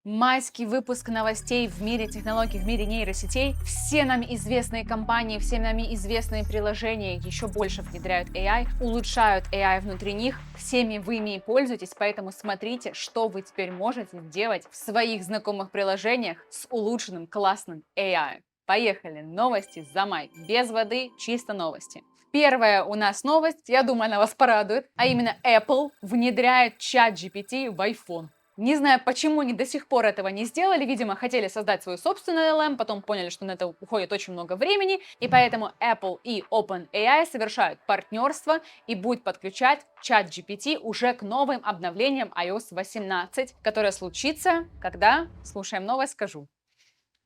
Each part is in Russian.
Майский выпуск новостей в мире технологий, в мире нейросетей. Все нам известные компании, все нам известные приложения еще больше внедряют AI, улучшают AI внутри них. Всеми вы ими и пользуетесь, поэтому смотрите, что вы теперь можете делать в своих знакомых приложениях с улучшенным классным AI. Поехали! Новости за май. Без воды, чисто новости. Первая у нас новость, я думаю, она вас порадует, а именно Apple внедряет чат GPT в iPhone. Не знаю, почему они до сих пор этого не сделали. Видимо, хотели создать свою собственную LM, потом поняли, что на это уходит очень много времени, и поэтому Apple и OpenAI совершают партнерство и будут подключать чат GPT уже к новым обновлениям iOS 18, которое случится, когда, слушаем новость, скажу,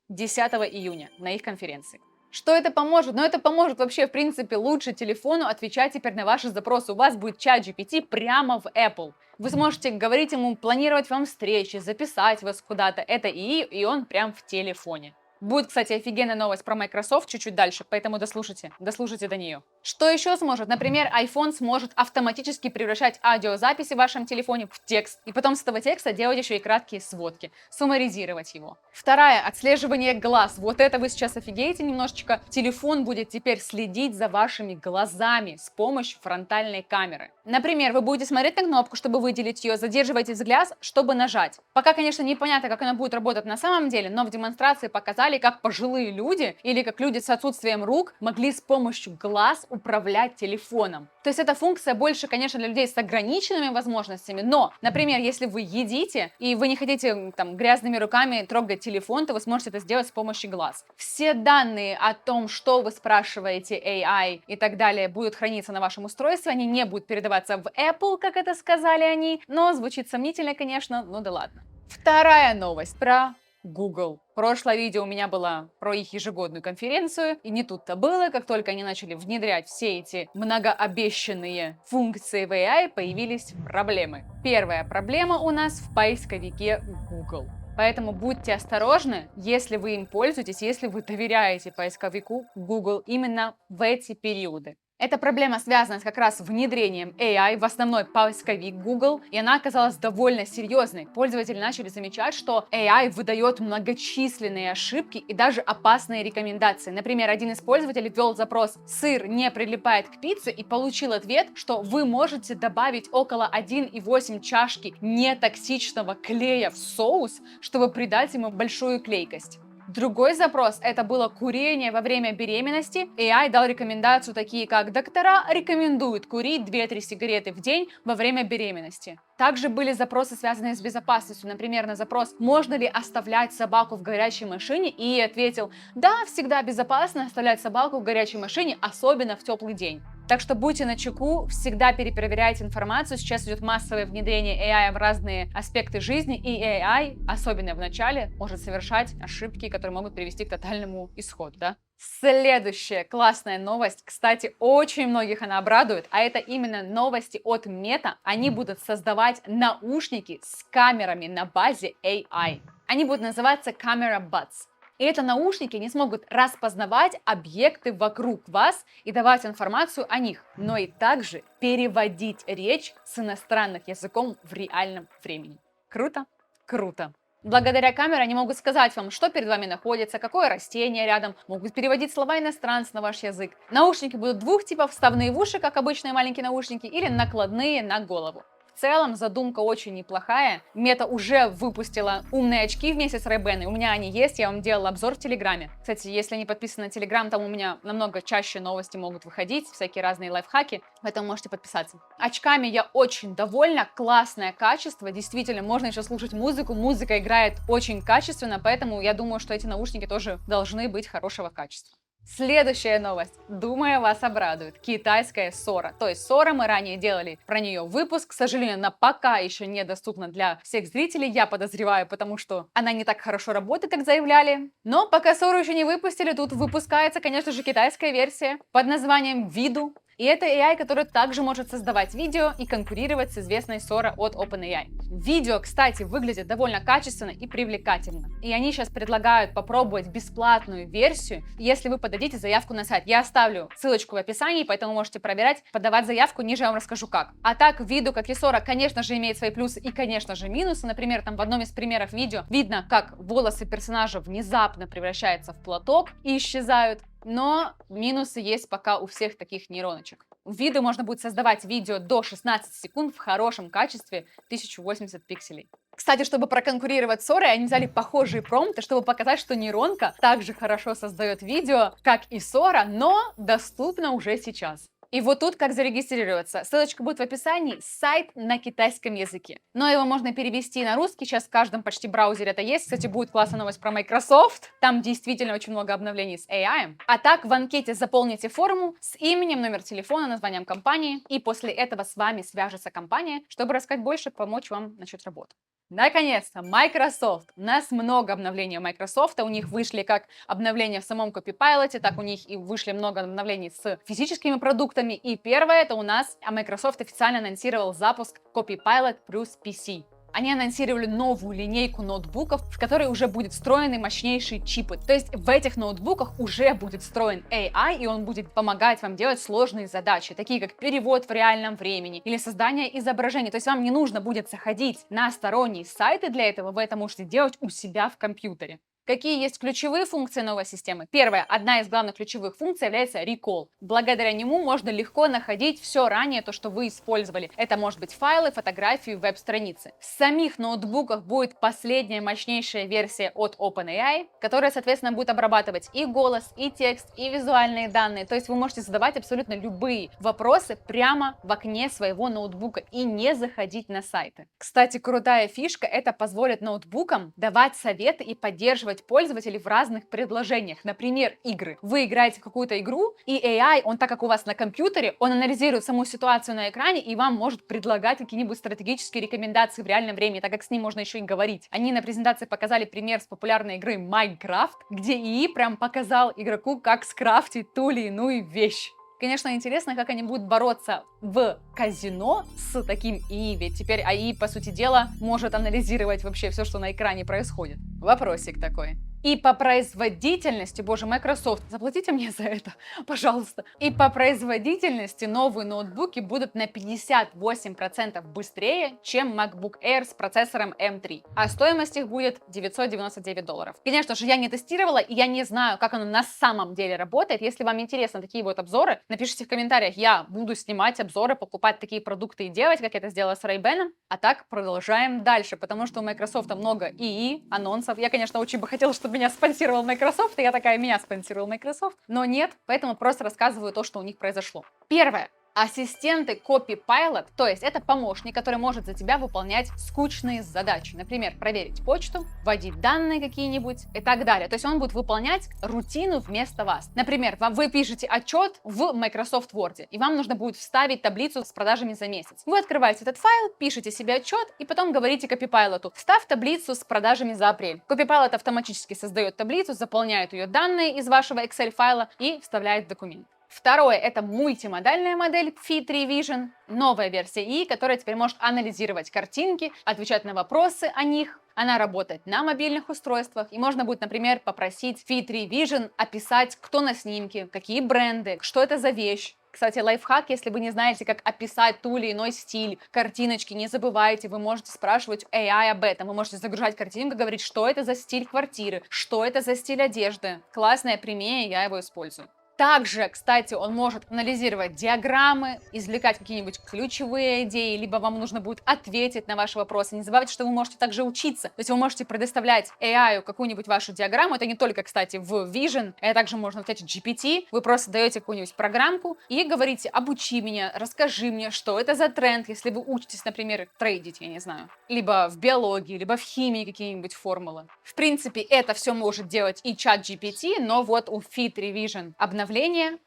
10 июня на их конференции. Что это поможет? Ну, это поможет вообще, в принципе, лучше телефону отвечать теперь на ваши запросы. У вас будет чат GPT прямо в Apple. Вы сможете говорить ему, планировать вам встречи, записать вас куда-то. Это и он прям в телефоне. Будет, кстати, офигенная новость про Microsoft чуть-чуть дальше, поэтому дослушайте до нее. Что еще сможет? Например, iPhone сможет автоматически превращать аудиозаписи в вашем телефоне в текст, и потом с этого текста делать еще и краткие сводки, суммаризировать его. Вторая, отслеживание глаз. Вот это вы сейчас офигеете немножечко. Телефон будет теперь следить за вашими глазами с помощью фронтальной камеры. Например, вы будете смотреть на кнопку, чтобы выделить ее, задерживаете взгляд, чтобы нажать. Пока, конечно, непонятно, как она будет работать на самом деле, но в демонстрации показали, как пожилые люди или как люди с отсутствием рук могли с помощью глаз управлять телефоном. То есть эта функция больше, конечно, для людей с ограниченными возможностями, но, например, если вы едите и вы не хотите там грязными руками трогать телефон, то вы сможете это сделать с помощью глаз. Все данные о том, что вы спрашиваете AI и так далее, будут храниться на вашем устройстве, они не будут передаваться в Apple, как это сказали они, но звучит сомнительно, конечно, ну да ладно. Вторая новость про Google. Прошлое видео у меня было про их ежегодную конференцию, и не тут-то было, как только они начали внедрять все эти многообещанные функции в AI, появились проблемы. Первая проблема у нас в поисковике Google. Поэтому будьте осторожны, если вы им пользуетесь, если вы доверяете поисковику Google именно в эти периоды. Эта проблема связана как раз с внедрением AI в основной поисковик Google, и она оказалась довольно серьезной. Пользователи начали замечать, что AI выдает многочисленные ошибки и даже опасные рекомендации. Например, один из пользователей ввел запрос «сыр не прилипает к пицце» и получил ответ, что вы можете добавить около 1,8 чашки нетоксичного клея в соус, чтобы придать ему большую клейкость. Другой запрос – это было курение во время беременности. AI дал рекомендацию такие, как доктора рекомендуют курить 2-3 сигареты в день во время беременности. Также были запросы, связанные с безопасностью. Например, на запрос «можно ли оставлять собаку в горячей машине?» И ответил «да, всегда безопасно оставлять собаку в горячей машине, особенно в теплый день». Так что будьте начеку, всегда перепроверяйте информацию. Сейчас идет массовое внедрение AI в разные аспекты жизни, и AI, особенно в начале, может совершать ошибки, которые могут привести к тотальному исходу, да? Следующая классная новость, кстати, очень многих она обрадует, а это именно новости от Meta. Они будут создавать наушники с камерами на базе AI. Они будут называться Camera Buds. И это наушники не смогут распознавать объекты вокруг вас и давать информацию о них, но и также переводить речь с иностранных языком в реальном времени. Круто? Круто. Благодаря камере они могут сказать вам, что перед вами находится, какое растение рядом, могут переводить слова иностранцев на ваш язык. Наушники будут двух типов: вставные в уши, как обычные маленькие наушники, или накладные на голову. В целом задумка очень неплохая. Мета уже выпустила умные очки вместе с Ray-Ban, у меня они есть, я вам делала обзор в Телеграме. Кстати, если не подписаны на Телеграм, там у меня намного чаще новости могут выходить, всякие разные лайфхаки, поэтому можете подписаться. Очками я очень довольна, классное качество, действительно, можно еще слушать музыку, музыка играет очень качественно, поэтому я думаю, что эти наушники тоже должны быть хорошего качества. Следующая новость, думаю, вас обрадует. Китайская Sora. То есть Sora, мы ранее делали про нее выпуск. К сожалению, она пока еще недоступна для всех зрителей, я подозреваю, потому что она не так хорошо работает, как заявляли. Но пока Sora еще не выпустили, тут выпускается, конечно же, китайская версия под названием Vidu. И это AI, который также может создавать видео и конкурировать с известной Sora от OpenAI. Видео, кстати, выглядит довольно качественно и привлекательно. И они сейчас предлагают попробовать бесплатную версию, если вы подадите заявку на сайт. Я оставлю ссылочку в описании, поэтому можете проверять, подавать заявку, ниже я вам расскажу как. А так, видео, как и Sora, конечно же, имеет свои плюсы и, конечно же, минусы. Например, там в одном из примеров видео видно, как волосы персонажа внезапно превращаются в платок и исчезают. Но минусы есть пока у всех таких нейроночек. В видео можно будет создавать видео до 16 секунд в хорошем качестве 1080 пикселей. Кстати, чтобы проконкурировать с Sora, они взяли похожие промпты, чтобы показать, что нейронка также хорошо создает видео, как и Sora, но доступна уже сейчас. И вот тут как зарегистрироваться. Ссылочка будет в описании. Сайт на китайском языке. Но его можно перевести на русский. Сейчас в каждом почти браузере это есть. Кстати, будет классная новость про Microsoft. Там действительно очень много обновлений с AI. А так, в анкете заполните форму с именем, номер телефона, названием компании. И после этого с вами свяжется компания, чтобы рассказать больше, помочь вам начать работу. Наконец-то, Microsoft. У нас много обновлений у Microsoft. У них вышли как обновления в самом Copilot, так у них и вышли много обновлений с физическими продуктами. И первое, это у нас Microsoft официально анонсировал запуск Copilot плюс PC. Они анонсировали новую линейку ноутбуков, в которой уже будет встроены мощнейшие чипы. То есть в этих ноутбуках уже будет встроен AI, и он будет помогать вам делать сложные задачи, такие как перевод в реальном времени или создание изображений. То есть вам не нужно будет заходить на сторонние сайты для этого, вы это можете делать у себя в компьютере. Какие есть ключевые функции новой системы? Первая, одна из главных ключевых функций является Recall. Благодаря нему можно легко находить все ранее, то, что вы использовали. Это может быть файлы, фотографии, веб-страницы. В самих ноутбуках будет последняя мощнейшая версия от OpenAI, которая, соответственно, будет обрабатывать и голос, и текст, и визуальные данные. То есть вы можете задавать абсолютно любые вопросы прямо в окне своего ноутбука и не заходить на сайты. Кстати, крутая фишка, это позволит ноутбукам давать советы и поддерживать пользователей в разных предложениях. Например, игры. Вы играете в какую-то игру, и AI, он так как у вас на компьютере, он анализирует саму ситуацию на экране и вам может предлагать какие-нибудь стратегические рекомендации в реальном времени, так как с ним можно еще и говорить. Они на презентации показали пример с популярной игры Minecraft, где ИИ прям показал игроку, как скрафтить ту или иную вещь. Конечно, интересно, как они будут бороться в казино с таким ИИ, ведь теперь АИ, по сути дела, может анализировать вообще все, что на экране происходит. Вопросик такой. И по производительности, боже, Microsoft, заплатите мне за это, пожалуйста. И по производительности новые ноутбуки будут на 58% быстрее, чем MacBook Air с процессором M3. А стоимость их будет $999. Конечно же, я не тестировала, и я не знаю, как оно на самом деле работает. Если вам интересны такие вот обзоры, напишите в комментариях, я буду снимать обзоры, покупать такие продукты и делать, как я это сделала с Ray-Ban. А так, продолжаем дальше, потому что у Microsoft много ИИ, анонсов. Я, конечно, очень бы хотела, чтобы меня спонсировал Microsoft, и я такая, меня спонсировал Microsoft, но нет, поэтому просто рассказываю то, что у них произошло. Первое. Ассистенты Copilot, то есть это помощник, который может за тебя выполнять скучные задачи. Например, проверить почту, вводить данные какие-нибудь и так далее. То есть он будет выполнять рутину вместо вас. Например, вы пишете отчет в Microsoft Word, и вам нужно будет вставить таблицу с продажами за месяц. Вы открываете этот файл, пишете себе отчет, и потом говорите Copilot: вставь таблицу с продажами за апрель. Copilot автоматически создает таблицу, заполняет ее данные из вашего Excel файла и вставляет в документ. Второе – это мультимодальная модель Fit3 Vision, новая версия ИИ, которая теперь может анализировать картинки, отвечать на вопросы о них. Она работает на мобильных устройствах, и можно будет, например, попросить Fit3 Vision описать, кто на снимке, какие бренды, что это за вещь. Кстати, лайфхак, если вы не знаете, как описать ту или иной стиль, картиночки, не забывайте, вы можете спрашивать AI об этом. Вы можете загружать картинку, говорить, что это за стиль квартиры, что это за стиль одежды. Классная премия, я его использую. Также, кстати, он может анализировать диаграммы, извлекать какие-нибудь ключевые идеи, либо вам нужно будет ответить на ваши вопросы. Не забывайте, что вы можете также учиться. То есть вы можете предоставлять AI какую-нибудь вашу диаграмму. Это не только, кстати, в Vision, это также можно взять GPT. Вы просто даете какую-нибудь программку и говорите: обучи меня, расскажи мне, что это за тренд, если вы учитесь, например, трейдить, я не знаю, либо в биологии, либо в химии какие-нибудь формулы. В принципе, это все может делать и чат GPT, но вот у Fit3 Vision обновление,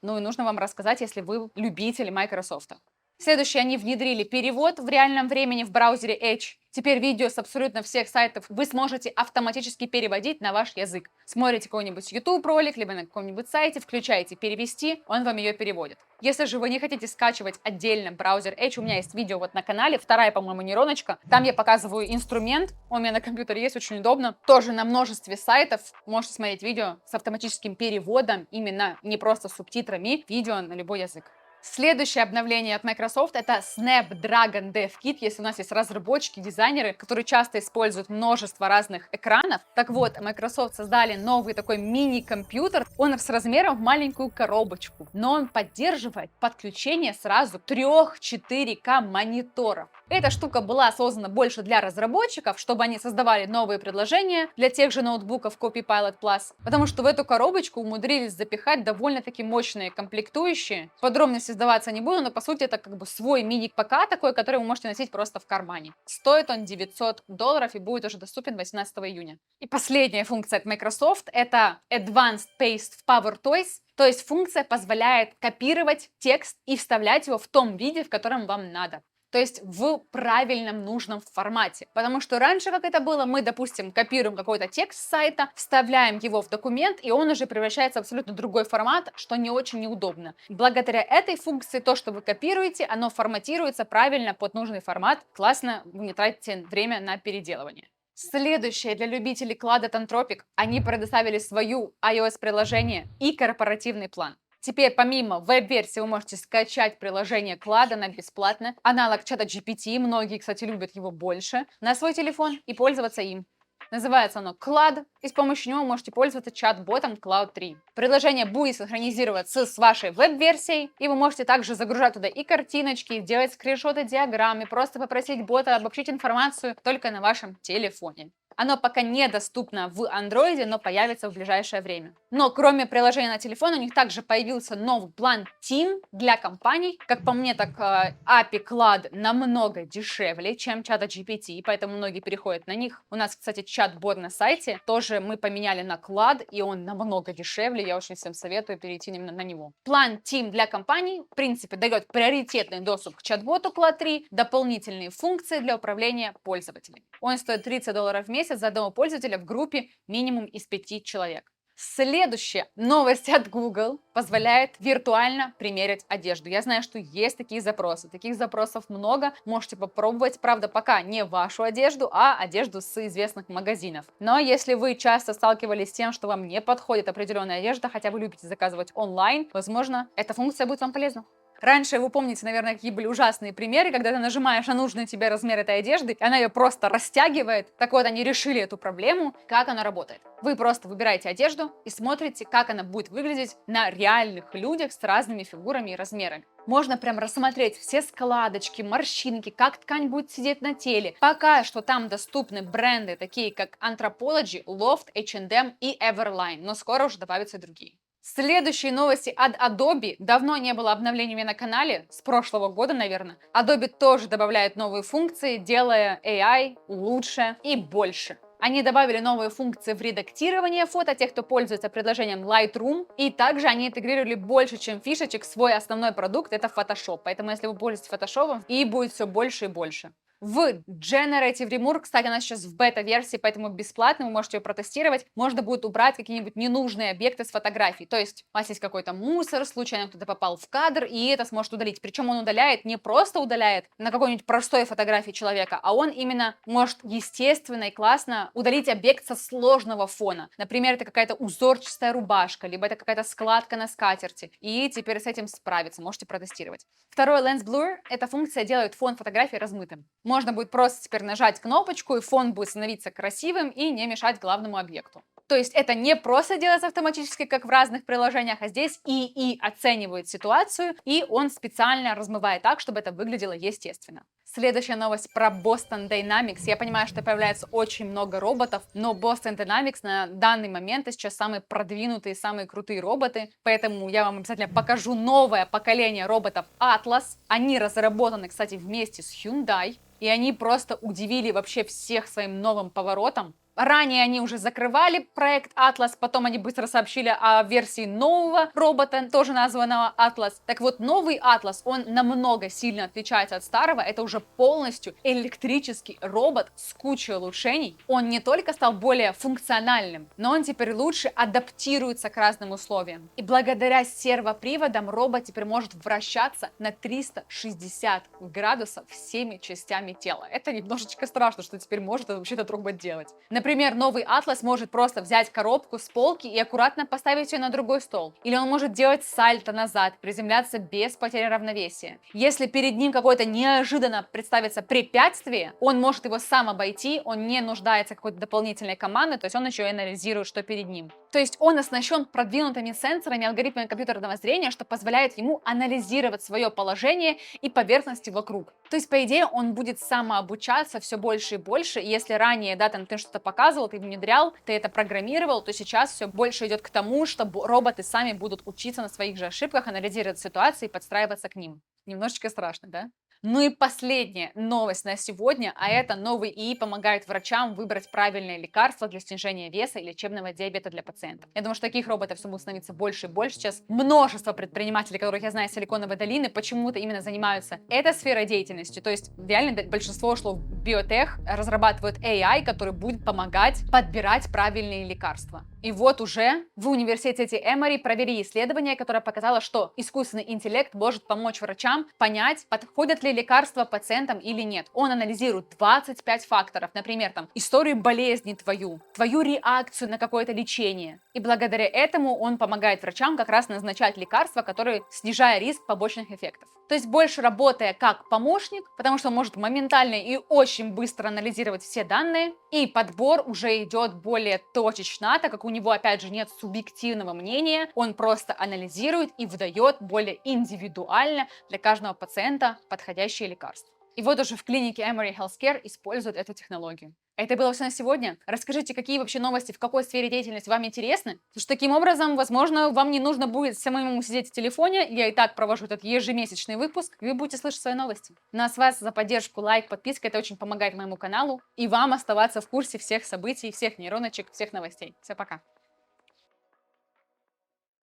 ну и нужно вам рассказать, если вы любитель Microsoft. Следующее, они внедрили перевод в реальном времени в браузере Edge. Теперь видео с абсолютно всех сайтов вы сможете автоматически переводить на ваш язык. Смотрите какой-нибудь YouTube ролик, либо на каком-нибудь сайте, включаете перевести, он вам ее переводит. Если же вы не хотите скачивать отдельно браузер Edge, у меня есть видео вот на канале, вторая, по-моему, нейроночка. Там я показываю инструмент, он у меня на компьютере есть, очень удобно. Тоже на множестве сайтов можете смотреть видео с автоматическим переводом, именно не просто субтитрами, видео на любой язык. Следующее обновление от Microsoft — это Snapdragon Dev Kit. Если у нас есть разработчики, дизайнеры, которые часто используют множество разных экранов, так вот, Microsoft создали новый такой мини-компьютер. Он с размером в маленькую коробочку, но он поддерживает подключение сразу 3 4К мониторов. Эта штука была создана больше для разработчиков, чтобы они создавали новые предложения для тех же ноутбуков Copilot Plus, потому что в эту коробочку умудрились запихать довольно-таки мощные комплектующие. Подробности сдаваться не буду, но по сути это как бы свой мини-ПК такой, который вы можете носить просто в кармане. Стоит он $900 и будет уже доступен 18 июня. И последняя функция от Microsoft — это Advanced Paste в PowerToys. То есть функция позволяет копировать текст и вставлять его в том виде, в котором вам надо. То есть в правильном, нужном формате. Потому что раньше, как это было, мы, допустим, копируем какой-то текст с сайта, вставляем его в документ, и он уже превращается в абсолютно другой формат, что не очень неудобно. Благодаря этой функции, то, что вы копируете, оно форматируется правильно под нужный формат. Классно, вы не тратите время на переделывание. Следующее для любителей Cloud от Anthropic. Они предоставили свою iOS-приложение и корпоративный план. Теперь помимо веб-версии вы можете скачать приложение Claude, она бесплатная. Аналог чата GPT, многие, кстати, любят его больше, на свой телефон и пользоваться им. Называется оно Claude, и с помощью него вы можете пользоваться чат-ботом Claude 3. Приложение будет синхронизироваться с вашей веб-версией, и вы можете также загружать туда и картиночки, делать скриншоты диаграмм, и просто попросить бота обобщить информацию только на вашем телефоне. Оно пока недоступно в Android, но появится в ближайшее время. Но кроме приложения на телефон, у них также появился новый план Team для компаний. Как по мне, так API Cloud намного дешевле, чем чата GPT, поэтому многие переходят на них. У нас, кстати, чат-бот на сайте тоже мы поменяли на Cloud, и он намного дешевле. Я очень всем советую перейти именно на него. План Team для компаний, в принципе, дает приоритетный доступ к чат-боту Cloud 3, дополнительные функции для управления пользователями. Он стоит $30 в месяц за одного пользователя в группе минимум из 5 человек. Следующая новость от Google позволяет виртуально примерять одежду. Я знаю, что есть такие запросы. Таких запросов много. Можете попробовать. Правда, пока не вашу одежду, а одежду с известных магазинов. Но если вы часто сталкивались с тем, что вам не подходит определенная одежда, хотя вы любите заказывать онлайн, возможно, эта функция будет вам полезна. Раньше, вы помните, наверное, какие были ужасные примеры, когда ты нажимаешь на нужный тебе размер этой одежды, и она ее просто растягивает. Так вот, они решили эту проблему. Как она работает? Вы просто выбираете одежду и смотрите, как она будет выглядеть на реальных людях с разными фигурами и размерами. Можно прям рассмотреть все складочки, морщинки, как ткань будет сидеть на теле. Пока что там доступны бренды, такие как Anthropologie, Loft, H&M и Everline, но скоро уже добавятся другие. Следующие новости от Adobe. Давно не было обновлений у меня на канале, с прошлого года, наверное. Adobe тоже добавляет новые функции, делая AI лучше и больше. Они добавили новые функции в редактировании фото тех, кто пользуется приложением Lightroom. И также они интегрировали больше, чем фишечек, свой основной продукт — это Photoshop. Поэтому, если вы пользуетесь Photoshop, и будет все больше и больше. В Generative Remove, кстати, она сейчас в бета-версии, поэтому бесплатно, вы можете ее протестировать. Можно будет убрать какие-нибудь ненужные объекты с фотографий. То есть у вас есть какой-то мусор, случайно кто-то попал в кадр, и это сможет удалить. Причем он удаляет, не просто удаляет на какой-нибудь простой фотографии человека, а он именно может естественно и классно удалить объект со сложного фона. Например, это какая-то узорчатая рубашка, либо это какая-то складка на скатерти. И теперь с этим справиться, можете протестировать. Второй Lens Blur, эта функция делает фон фотографии размытым. Можно будет просто теперь нажать кнопочку, и фон будет становиться красивым и не мешать главному объекту. То есть это не просто делается автоматически, как в разных приложениях, а здесь ИИ оценивает ситуацию, и он специально размывает так, чтобы это выглядело естественно. Следующая новость про Boston Dynamics. Я понимаю, что появляется очень много роботов, но Boston Dynamics на данный момент сейчас самые продвинутые, самые крутые роботы, поэтому я вам обязательно покажу новое поколение роботов Atlas. Они разработаны, кстати, вместе с Hyundai. И они просто удивили вообще всех своим новым поворотом. Ранее они уже закрывали проект Atlas, потом они быстро сообщили о версии нового робота, тоже названного Atlas. Так вот, новый Atlas, он намного сильно отличается от старого. Это уже полностью электрический робот с кучей улучшений. Он не только стал более функциональным, но он теперь лучше адаптируется к разным условиям. И благодаря сервоприводам робот теперь может вращаться на 360 градусов всеми частями тела. Это немножечко страшно, что теперь может вообще этот робот делать. Например, новый Atlas может просто взять коробку с полки и аккуратно поставить ее на другой стол. Или он может делать сальто назад, приземляться без потери равновесия. Если перед ним какое-то неожиданно представится препятствие, он может его сам обойти, он не нуждается в какой-то дополнительной команде, то есть он еще и анализирует, что перед ним. То есть он оснащен продвинутыми сенсорами, алгоритмами компьютерного зрения, что позволяет ему анализировать свое положение и поверхности вокруг. То есть, по идее, он будет самообучаться все больше и больше. И если ранее, да, там ты что-то показывал, ты внедрял, ты это программировал, то сейчас все больше идет к тому, что роботы сами будут учиться на своих же ошибках, анализировать ситуации и подстраиваться к ним. Немножечко страшно, да? Ну и последняя новость на сегодня, а это новый ИИ помогает врачам выбрать правильное лекарство для снижения веса и лечебного диабета для пациентов. Я думаю, что таких роботов все будет становиться больше и больше. Сейчас множество предпринимателей, которых я знаю из Силиконовой долины, почему-то именно занимаются этой сферой деятельности. То есть реально большинство ушло в биотех, разрабатывают AI, который будет помогать подбирать правильные лекарства. И вот уже в университете Эмори провели исследование, которое показало, что искусственный интеллект может помочь врачам понять, подходят ли лекарства пациентам или нет. Он анализирует 25 факторов, например, там, историю болезни твою реакцию на какое-то лечение. И благодаря этому он помогает врачам как раз назначать лекарства, которые снижают риск побочных эффектов. То есть больше работая как помощник, потому что он может моментально и очень быстро анализировать все данные, и подбор уже идет более точечно, так как у него, опять же, нет субъективного мнения, он просто анализирует и выдает более индивидуально для каждого пациента подходящие лекарства. И вот уже в клинике Emory Healthcare используют эту технологию. Это было все на сегодня. Расскажите, какие вообще новости, в какой сфере деятельности вам интересны. Потому что таким образом, возможно, вам не нужно будет самому сидеть в телефоне. Я и так провожу этот ежемесячный выпуск, и вы будете слышать свои новости. Ну а с вас за поддержку, лайк, подписка. Это очень помогает моему каналу и вам оставаться в курсе всех событий, всех нейроночек, всех новостей. Все, пока.